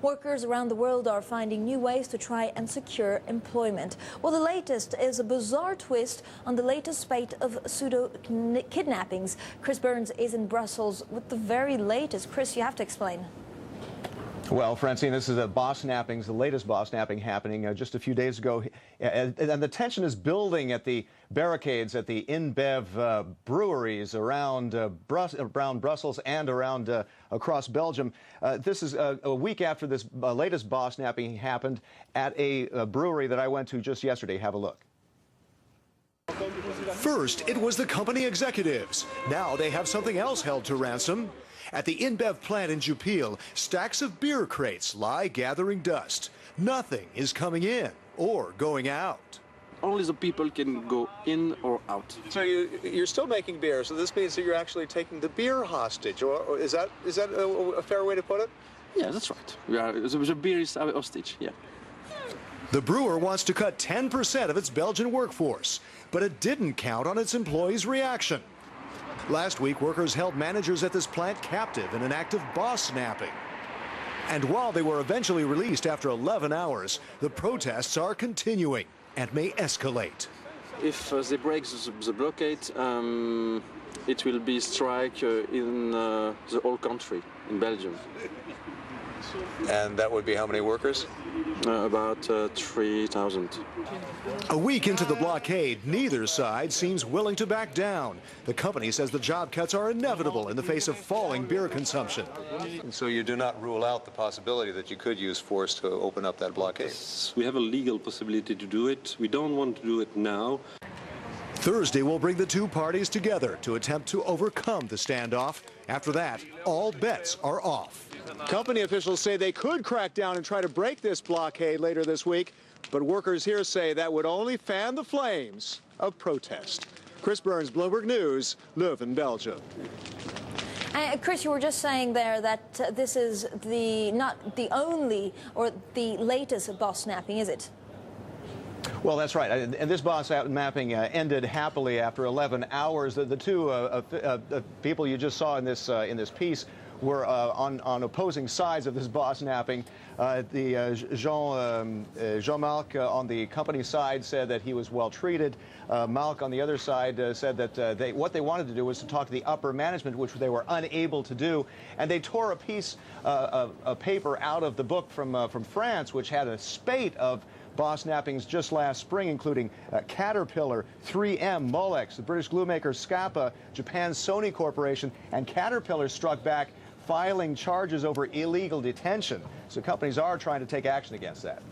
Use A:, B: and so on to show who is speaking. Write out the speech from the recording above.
A: Workers around the world are finding new ways to try and secure employment. Well, the latest is a bizarre twist on the latest spate of pseudo-kidnappings. Chris Burns is in Brussels with the very latest. Chris, you have to explain.
B: Well, Francine, this is the latest boss snapping happening just a few days ago. And the tension is building at the barricades at the InBev breweries around Brussels and around across Belgium. This is a week after this latest boss snapping happened at a brewery that I went to just yesterday. Have a look.
C: First, it was the company executives. Now they have something else held to ransom. At the InBev plant in Jupil, stacks of beer crates lie gathering dust. Nothing is coming in or going out.
D: Only the people can go in or out.
E: So you're still making beer, so this means that you're actually taking the beer hostage, or is that a fair way to put it?
D: Yeah, that's right. The beer is hostage, yeah.
C: The brewer wants to cut 10% of its Belgian workforce, but it didn't count on its employees' reaction. Last week, workers held managers at this plant captive in an act of boss snapping. And while they were eventually released after 11 hours, the protests are continuing and may escalate.
D: If they break the blockade, it will be strike in the whole country, in Belgium.
E: And that would be how many workers?
D: About 3,000.
C: A week into the blockade, neither side seems willing to back down. The company says the job cuts are inevitable in the face of falling beer consumption.
E: And so you do not rule out the possibility that you could use force to open up that blockade?
F: We have a legal possibility to do it. We don't want to do it now.
C: Thursday will bring the two parties together to attempt to overcome the standoff. After that, all bets are off.
E: Company officials say they could crack down and try to break this blockade later this week, but workers here say that would only fan the flames of protest. Chris Burns, Bloomberg News, Leuven, Belgium.
A: Chris, you were just saying there that this is not the only or the latest boss snapping, is it?
B: Well, that's right. And this boss mapping ended happily after 11 hours. The two people you just saw in this piece were on opposing sides of this boss snapping. Jean-Marc on the company side said that he was well treated. Malc on the other side said that what they wanted to do was to talk to the upper management, which they were unable to do. And they tore a piece of paper out of the book from France, which had a spate of boss snappings just last spring, including Caterpillar, 3M, Molex, the British glue maker Scapa, Japan's Sony Corporation, and Caterpillar struck back, filing charges over illegal detention. So companies are trying to take action against that.